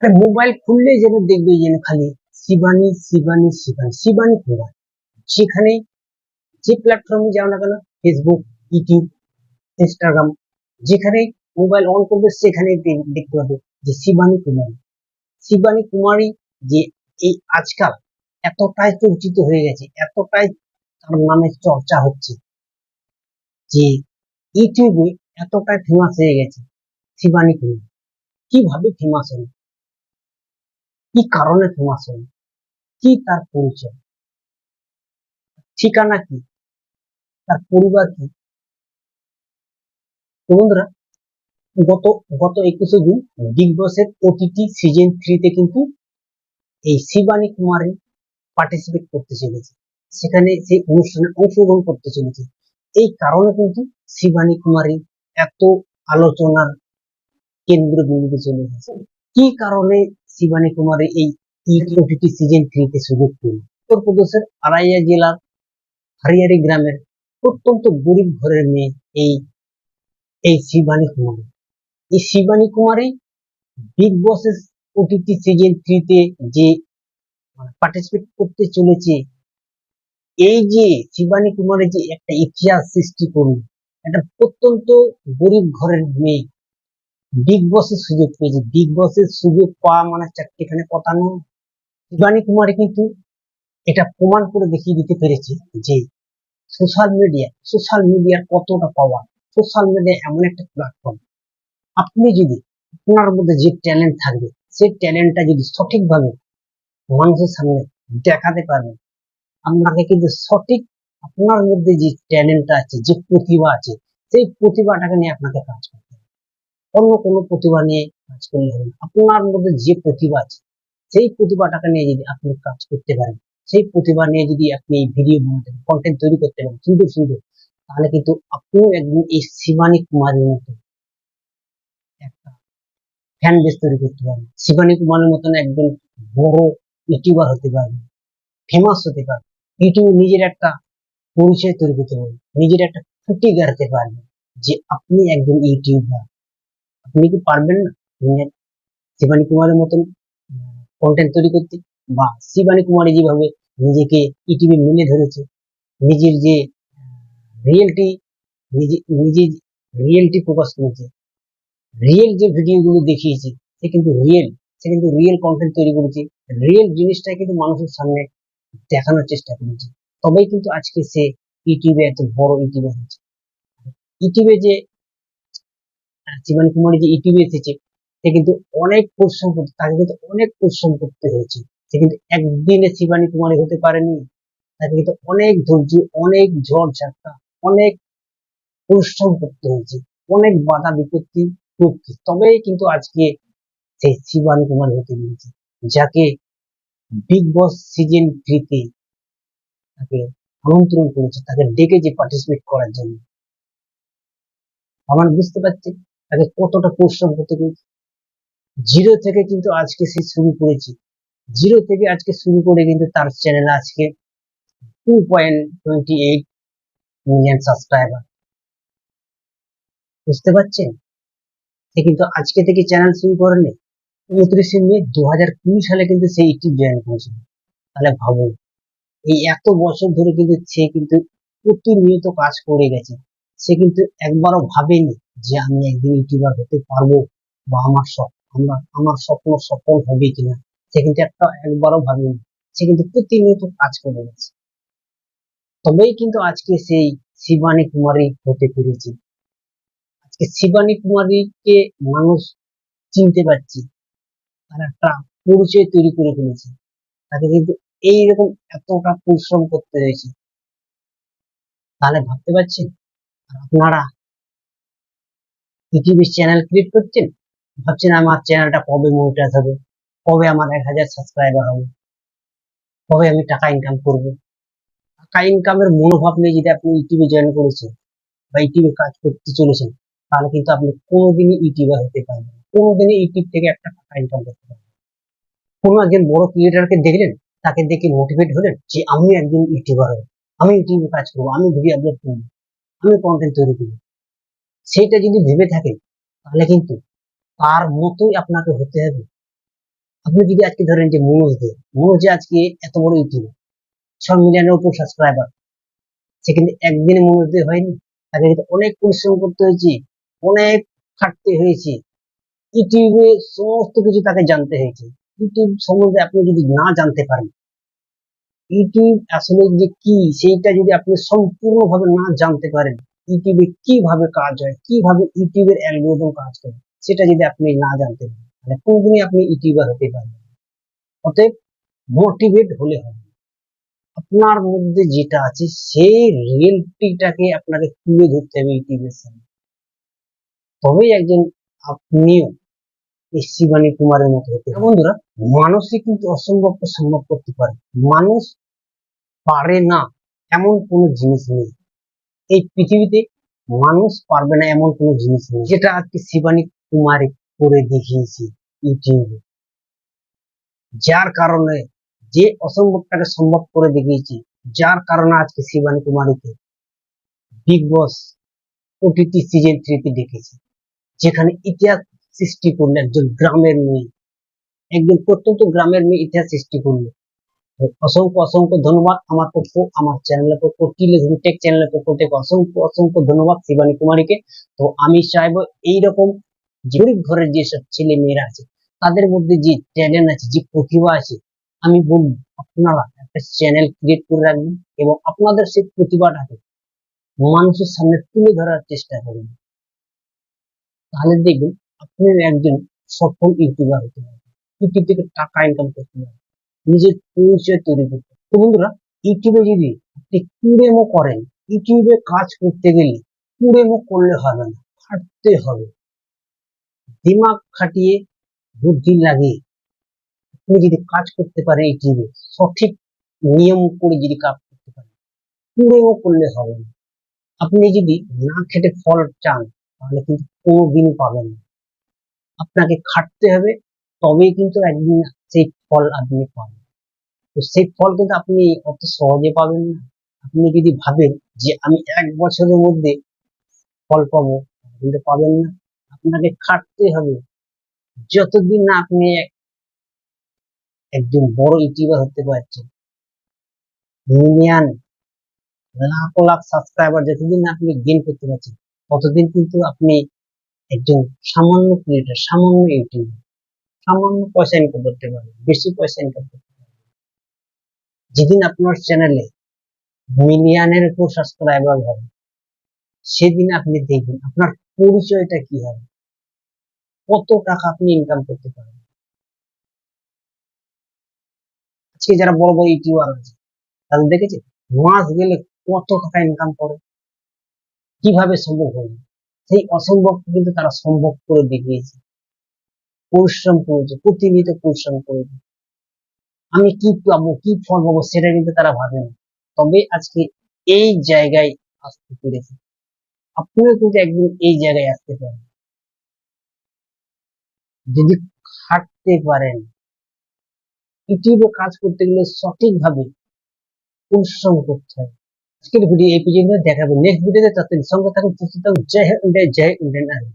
Mobile খুললে যেন দেখবে যেন খালি শিবানী শিবানী শিবানী শিবানী কুমার। সেখানে যে প্ল্যাটফর্মে যাও না কেন, ফেসবুক, ইউটিউব, ইনস্টাগ্রাম, যেখানে মোবাইল অন করবে সেখানে দেখতে পাবে যে শিবানী কুমার। শিবানী কুমারী যে এই আজকাল এতটাই চর্চিত হয়ে গেছে, এতটাই তার নামে চর্চা হচ্ছে যে ইউটিউবে এতটাই ফেমাস হয়ে গেছে শিবানী কুমার। কিভাবে ফেমাস হলো, কি কারণে ফেমাস হলো, কি তার পরিচয়, ঠিকানা কি, তার পরিবার কি? তো বন্ধুরা, গত গত 21শে জুন বিগ বসের ওটিটি সিজন 3 তে কিন্তু এই শিবানী কুমারী পার্টিসিপেট করতে চলেছে, সেখানে সেই অনুষ্ঠানে অংশগ্রহণ করতে চলেছে। এই কারণে কিন্তু শিবানী কুমারী এত আলোচনার কেন্দ্রবিন্দুতে চলে এসেছে। কি কারণে শিবানী কুমারী এই ওটিটি সিজন 3 তে সুযোগ পেল? উত্তরপ্রদেশের আরাইয়া জেলার হরিয়ারি গ্রামের অত্যন্ত গরিব ঘরের মেয়ে এই এই শিবানী কুমারী। এই শিবানী কুমারী বিগ বসের ওটিটি সিজন 3 তে যে পার্টিসিপেট করতে চলেছে, এই যে শিবানী কুমারের যে একটা ইতিহাস সৃষ্টি করল, একটা প্রত্যন্ত গরিব ঘরের মেয়ে বিগ বসের সুযোগ পেয়েছে। বিগ বসের সুযোগ পাওয়া মানে চারটিখানে কথা নয়। শিবানী কুমারী কিন্তু এটা প্রমাণ করে দেখিয়ে দিতে পেরেছে যে সোশ্যাল মিডিয়ার কতটা পাওয়ার। সোশ্যাল মিডিয়া এমন একটা প্ল্যাটফর্ম, আপনি যদি আপনার মধ্যে যে ট্যালেন্ট থাকবে, সেই ট্যালেন্টটা যদি সঠিকভাবে মানুষের সামনে দেখাতে পারবেন, আপনাকে কিন্তু সঠিক আপনার মধ্যে যে ট্যালেন্টটা আছে, যে প্রতিভা আছে, সেই প্রতিভাটাকে নিয়ে আপনাকে কাজ করতে হবে। অন্য কোনো প্রতিভা নিয়ে কাজ করলে হবে না। আপনার মধ্যে যে প্রতিভা আছে, সেই প্রতিভাটাকে নিয়ে যদি আপনি কাজ করতে পারেন, সেই প্রতিভা নিয়ে যদি আপনি ভিডিও বানাতে পারেন, কন্টেন্ট তৈরি করতে পারেন সুন্দর সুন্দর, তাহলে কিন্তু আপনিও একদিন এই শিবানী কুমারের মতো একটা ফ্যান বেস তৈরি করতে পারবেন। শিবানী কুমারের মতন একজন বড় ইউটিউবার হতে পারবেন, ফেমাস হতে পারবেন। ইউটিউবে নিজের একটা পরিচয় তৈরি করতে পারবেন, নিজের একটা খুঁটি গাড়তে পারবেন যে আপনি একজন ইউটিউবার। আপনি কি পারবেন না শিবানী কুমারের মতন কন্টেন্ট তৈরি করতে? বা শিবানী কুমারী যেভাবে নিজেকে ইউটিউবে মেলে ধরেছে, নিজের যে রিয়েলিটি, নিজে নিজে রিয়েলিটি প্রকাশ করেছে, রিয়েল যে ভিডিও গুলো দেখিয়েছে, সে কিন্তু রিয়েল কন্টেন্ট তৈরি করেছে, রিয়েল জিনিসটা কিন্তু মানুষের সামনে দেখানোর চেষ্টা করেছে। তবেই কিন্তু আজকে সে ইউটিউবে এত বড় ইউটিউবার হয়েছে। ইউটিউবে যে শিবানী কুমারী যে ইউটিউবে এসেছে, সে কিন্তু অনেক পরিশ্রম করতে, তাকে কিন্তু অনেক পরিশ্রম করতে হয়েছে। সে কিন্তু একদিনে শিবানী কুমারী হতে পারেনি, তাকে কিন্তু অনেক ধৈর্য, অনেক ঝড় ঝাপটা, অনেক পরিশ্রম করতে হয়েছে, অনেক বাধা বিপত্তি টপকে তবেই কিন্তু আজকে সেই শিবানী কুমারী হতে পেরেছে, যাকে বিগ বস সিজন 3 তে তাকে আমন্ত্রণ করেছে, তাকে ডেকেছে পার্টিসিপেট করার জন্য। আমার বুঝতে পারছি তাকে কতটা পরিশ্রম করতে হয়েছে। জিরো থেকে কিন্তু আজকে সে শুরু করেছে, জিরো থেকে আজকে শুরু করে কিন্তু তার চ্যানেলে আজকে 2.28 মিলিয়ন সাবস্ক্রাইবার। বুঝতে পারছেন, সে কিন্তু আজকে থেকে চ্যানেল শুরু করেনি, 29শে মে 2020 সালে কিন্তু সে ইউটিউব জয়েন করেছিল। তাহলে ভাবুন, এই এত বছর ধরে কিন্তু সে কিন্তু প্রতিনিয়ত কাজ করে গেছে। সে কিন্তু একবারও ভাবেনি যে আমি একদিন ইউটিউবার হতে পারবো, বা আমার স্বপ্ন সফল হবে কিনা। সে কিন্তু একবারও ভাবেনি। সে কিন্তু প্রতিনিয়ত কাজ করে গেছে, তবেই কিন্তু আজকে সেই শিবানী কুমারী হতে পেরেছে। আজকে শিবানী কুমারীকে মানুষ চিনতে পারছে, তার একটা পরিচয় তৈরি করে ফেলেছে। তাকে কিন্তু এইরকম এতটা পরিশ্রম করতে হয়েছে। তাহলে ভাবতে পারছেন, আর আপনারা ইউটিউবে চ্যানেল ক্রিয়েট করছেন, ভাবছেন আমার চ্যানেলটা কবে মনিটাইজ হবে, কবে আমার 1000 সাবস্ক্রাইবার হবে, কবে আমি টাকা ইনকাম করব। টাকা ইনকামের মনোভাব নিয়ে যদি আপনি ইউটিউবে জয়েন করেছেন বা ইউটিউবে কাজ করতে চলেছেন, তাহলে কিন্তু আপনি কোনোদিনই ইউটিউবার হতে পারবেন না, কোনোদিনই ইউটিউব থেকে একটা টাকা ইনকাম করতে পারবেন। কোনো একজন বড় ক্রিয়েটারকে দেখলেন, তাকে দেখে মোটিভেট হলেন যে আমি একজন ইউটিউবার হব, আমি ইউটিউবে কাজ করবো, আমি ভিডিও আপলোড করবো, আমি কন্টেন্ট তৈরি করবো, সেইটা যদি ভেবে থাকেন, তাহলে কিন্তু তার মতোই আপনাকে হতে হবে। আপনি যদি আজকে ধরেন যে মনোজ যে আজকে এত বড় ইউটিউবার, 6 মিলিয়নের উপর সাবস্ক্রাইবার, সে কিন্তু একদিনে মনোজ হয়নি। তাকে কিন্তু অনেক পরিশ্রম করতে হয়েছে, অনেক খাটতে হয়েছে, ইউটিউবে সমস্ত কিছু তাকে জানতে হয়েছে। ইউটিউব সম্বন্ধে আপনি যদি না জানতে পারেন, ইউটিউব আসলে যে কি সেইটা যদি আপনি সম্পূর্ণভাবে না জানতে পারেন, ইউটিউবে কিভাবে কাজ হয়, কিভাবে ইউটিউবের অ্যালগরিদম কাজ করে, সেটা যদি আপনি না জানতে পারেন, তাহলে কোনোদিনই আপনি ইউটিউবার হতে পারবেন না। অতএব মোটিভেট হলে হবে, আপনার মধ্যে যেটা আছে সেই রিয়েলিটিটাকে আপনাকে তুলে ধরতে হবে ইউটিউবের সামনে, তবেই একজন আপনিও এই শিবানী কুমারের মতো হতে হবে। বন্ধুরা, মানুষই কিন্তু অসম্ভবকে সম্ভব করতে পারে। মানুষ পারে না এমন কোনো জিনিস নেই এই পৃথিবীতে, মানুষ পারবে না এমন কোনো জিনিস নেই, যেটা আজকে শিবানী কুমারী করে দেখিয়েছে ইউটিউবে। যার কারণে, যে অসম্ভবটাকে সম্ভব করে দেখিয়েছে, যার কারণে আজকে শিবানী কুমারীকে বিগ বস ওটিটি সিজন 3 তে ডেকেছে, যেখানে ইতিহাস সৃষ্টি করলো একজন গ্রামের মেয়ে, একজন প্রত্যন্ত গ্রামের মেয়ে ইতিহাস সৃষ্টি করলো। অসংখ্য অসংখ্য ধন্যবাদ আমার পক্ষ, আমার চ্যানেলের পক্ষ, টিলেভিশন টেক চ্যানেলের পক্ষ থেকে অসংখ্য অসংখ্য ধন্যবাদ শিবানী কুমারীকে। তো আমি চাইবো এইরকম গরিব ঘরের যেসব ছেলে মেয়েরা আছে, তাদের মধ্যে যে ট্যালেন্ট আছে, যে প্রতিভা আছে, আমি বলবো আপনারা একটা চ্যানেল ক্রিয়েট করে রাখবেন এবং আপনাদের সেই প্রতিভাটাকে মানুষের সামনে তুলে ধরার চেষ্টা করবেন। তাহলে দেখবেন আপনি একজন সফল ইউটিউবার হতে পারবেন, ইউটিউব থেকে টাকা ইনকাম করতে পারবেন, নিজের পরিচয় তৈরি করতে। তো বন্ধুরা, ইউটিউবে যদি আপনি কুড়েমো করেন, ইউটিউবে কাজ করতে গেলে কুড়েমো করলে হবে না, খাটতে হবে, দিমাগ খাটিয়ে, বুদ্ধি লাগিয়ে আপনি যদি কাজ করতে পারেন ইউটিউবে, সঠিক নিয়ম করে যদি কাজ করতে পারেন, কুড়েমো করলে হবে না। আপনি যদি না খেটে ফল চান, তাহলে কিন্তু কোনোদিনই পাবেন না। আপনাকে খাটতে হবে, তবেই কিন্তু একদিন সেই ফল আপনি পাবেন। তো সেই ফল কিন্তু আপনি অত সহজে পাবেন না। আপনি যদি ভাবেন যে আমি 1 বছরের মধ্যে ফল পাবো, কিন্তু পাবেন না। আপনাকে খাটতে হবে, যতদিন না আপনি একজন বড় ইউটিউবার হতে পারছেন, মিলিয়ন, লাখ লাখ সাবস্ক্রাইবার যতদিন না আপনি গেইন করতে পারছেন, ততদিন কিন্তু আপনি একজন সামান্য ক্রিয়েটর, সামান্য ইউটিউবার, সামান্য পয়সা ইনকাম করতে পারবেন, বেশি পয়সা ইনকাম করতে পারবেন। যেদিন আপনার চ্যানেলে মিলিয়নের উপর সাবস্ক্রাইবার হবে, সেদিন আপনি দেখবেন আপনার পরিচয়টা কি হবে, কত টাকা আপনি ইনকাম করতে পারবেন। আজকে যারা বড় বড় ইউটিউবার আছে, তাদের দেখেছে মাস গেলে কত টাকা ইনকাম করে, কিভাবে সম্ভব হলো? সেই অসম্ভব কিন্তু তারা সম্ভব করে দেখিয়েছে, পরিশ্রম করেছে, প্রতিনিয়ত পরিশ্রম করেছে। আমি কি পাবো, কি ফল পাবো, সেটা কিন্তু তারা ভাবেনি, তবে আজকে এই জায়গায় আসতে পেরেছে। আপনিও কিন্তু একদিন এই জায়গায় আসতে পারেন, যদি খাটতে পারেন। ইউটিউবে কাজ করতে গেলে সঠিকভাবে পরিশ্রম করতে হবে। আজকের ভিডিও এই পর্যন্ত, দেখাবো নেক্সট ভিডিওতে। ততদিন সঙ্গে থাকুন, সুস্থ থাকুন। জয় হিন্দ, জয় ইন্ডিয়ান আর্মি।